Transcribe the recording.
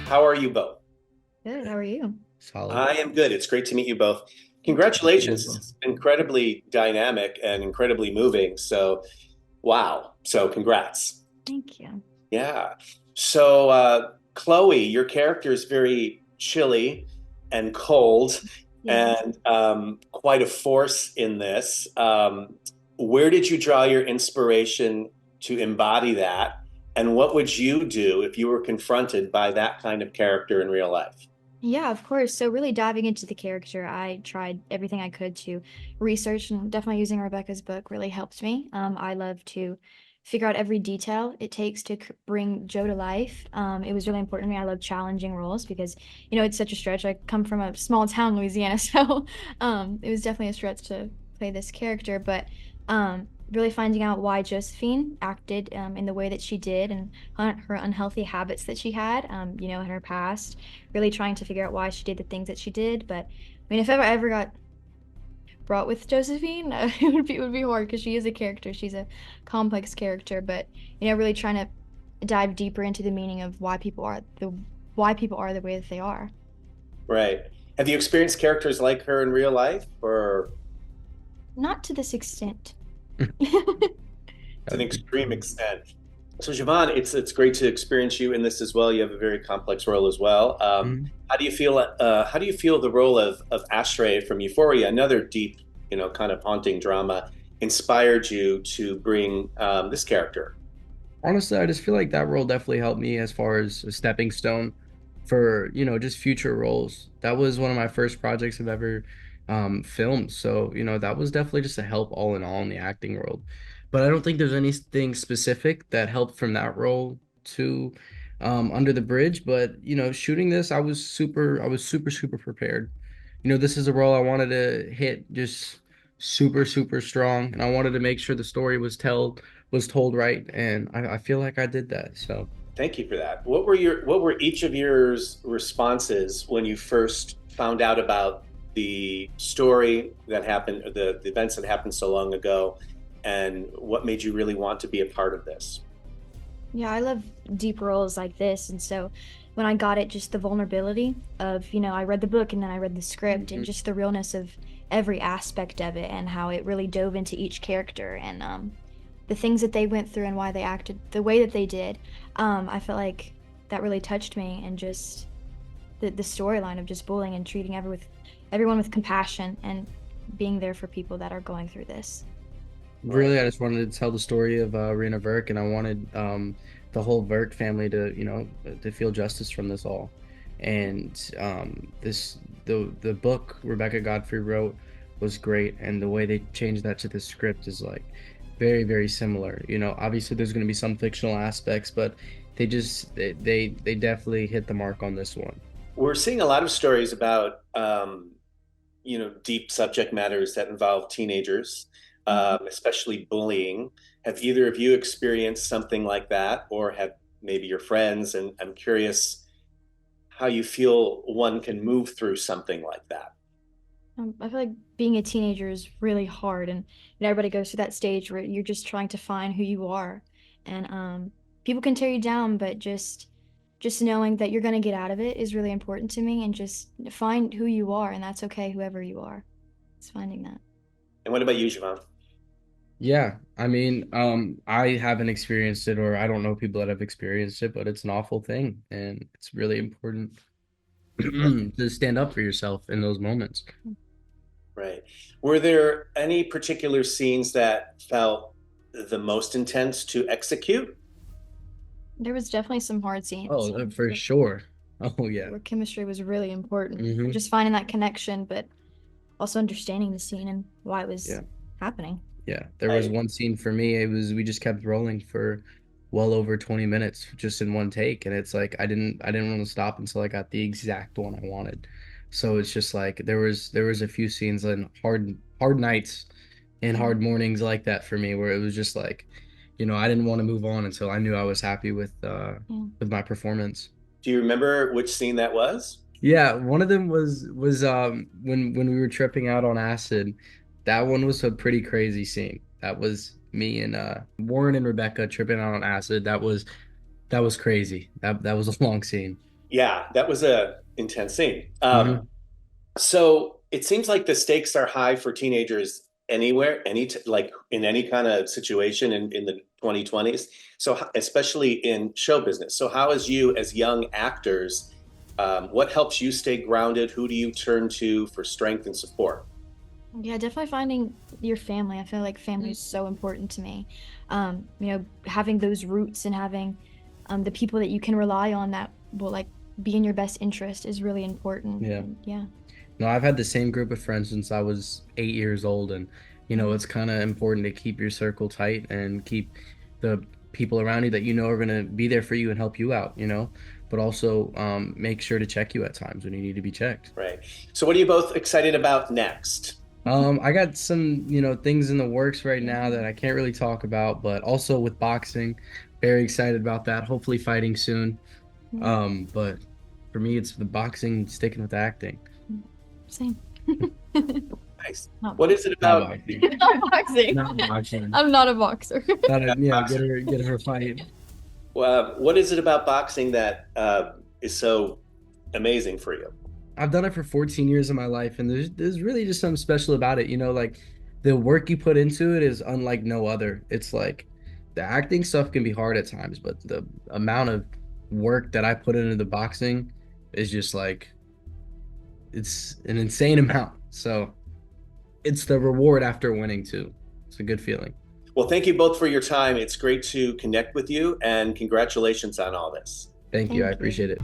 How are you both? Good. How are you? Solid. I am good. It's great to meet you both. Thank You Congratulations. as well. This is incredibly dynamic and incredibly moving. So, wow. So, congrats. thank you. Yeah. So, Chloe, your character is very chilly and cold Yes. and quite a force in this. Where did you draw your inspiration to embody that? And what would you do if you were confronted by that kind of character in real life? Yeah, of course. So really diving into the character, I tried everything I could to research, and definitely using Rebecca's book really helped me. I love to figure out every detail it takes to bring Joe to life. It was really important to me. I love challenging roles because, it's such a stretch. I come from a small town in Louisiana, so it was definitely a stretch to play this character. But really finding out why Josephine acted in the way that she did, and her unhealthy habits that she had, in her past, really trying to figure out why she did the things that she did. But I mean, if ever got brought with Josephine, it would be hard because she is a character. She's a complex character, but really trying to dive deeper into the meaning of why people are the way that they are. Right. Have you experienced characters like her in real life or Not to this extent. to an That'd be extreme cool. extent? So, Javon, it's great to experience you in this as well. You have a very complex role as well. Mhm. How do you feel the role of Ashtray from Euphoria, another deep, kind of haunting drama, inspired you to bring this character? Honestly, I just feel like that role definitely helped me as far as a stepping stone for, just future roles. That was one of my first projects I've ever filmed. So, that was definitely just a help all in all in the acting world. But I don't think there's anything specific that helped from that role to Under the Bridge. But, shooting this, I was super prepared. This is a role I wanted to hit just super strong, and I wanted to make sure the story was told right, and I feel like I did that. So Thank you for that. What were each of your responses when you first found out about the story that happened, the events that happened so long ago, and what made you really want to be a part of this? Yeah, I love deep roles like this. And so when I got it, just the vulnerability of, I read the book and then I read the script, and Mhm. just the realness of every aspect of it and how it really dove into each character, and the things that they went through and why they acted the way that they did. I felt like that really touched me, and just the storyline of just bullying and treating everyone with compassion and being there for people that are going through this. Right. Really, I just wanted to tell the story of Rena Verk, and I wanted the whole Verk family to feel justice from this all. And the book Rebecca Godfrey wrote was great, and the way they changed that to the script is like very similar. Obviously there's going to be some fictional aspects, but they definitely hit the mark on this one. We're seeing a lot of stories about deep subject matters that involve teenagers, Mhm. especially bullying. Have either of you experienced something like that, or have maybe your friends? And I'm curious how you feel one can move through something like that. I feel like being a teenager is really hard, and everybody goes through that stage where you're just trying to find who you are, and people can tear you down, but just knowing that you're gonna get out of it is really important to me, and just find who you are, and that's okay, whoever you are. It's finding that. And what about you, Javon? Yeah, I mean, I haven't experienced it, or I don't know people that have experienced it, but it's an awful thing, and it's really important to stand up for yourself in those moments. Right. Were there any particular scenes that felt the most intense to execute? There was definitely some hard scenes, Oh, for sure. Oh yeah. where chemistry was really important. Hmm. Just finding that connection, but also understanding the scene and why it was Yeah. happening. Yeah. There was Right. one scene for me, it was we just kept rolling for well over 20 minutes just in one take, and it's like I didn't want to stop until I got the exact one I wanted. So it's just like there was a few scenes and hard nights and hard Mhm. mornings like that for me where it was just like, I didn't want to move on until I knew I was happy Yeah. with my performance. Do you remember which scene that was? Yeah, one of them was when we were tripping out on acid. That one was a pretty crazy scene. That was me and Warren and Rebecca tripping out on acid. That was crazy. That was a long scene. Yeah, that was a intense scene. Hmm. So it seems like the stakes are high for teenagers anywhere, like in any kind of situation in the 2020s. So especially in show business. So how as you as young actors, what helps you stay grounded? Who do you turn to for strength and support? Yeah, definitely finding your family. I feel like family is so important to me. Having those roots and having the people that you can rely on that will like be in your best interest is really important. Yeah. And yeah. No, I've had the same group of friends since I was 8 years old, and Mhm. it's kind of important to keep your circle tight and keep the people around you that you know are gonna be there for you and help you out, but also make sure to check you at times when you need to be checked. Right. So what are you both excited about next? I got some, things in the works right now that Yeah. I can't really talk about, but also with boxing, very excited about that. Hopefully fighting soon. Yeah. But for me, it's the boxing, sticking with acting. Same. Nice. Not What is boxing. it Not about? boxing. Not boxing. Not boxing. I'm not a boxer. Yeah, get her fight. What is it about boxing that is so amazing for you? I've done it for 14 years of my life, and there's really just something special about it. Like the work you put into it is unlike no other. It's like the acting stuff can be hard at times, but the amount of work that I put into the boxing is just like it's an insane amount. So it's the reward after winning too. It's a good feeling. Well, thank you both for your time. It's great to connect with you, and congratulations on all this. Thank you. I Thank you. appreciate it.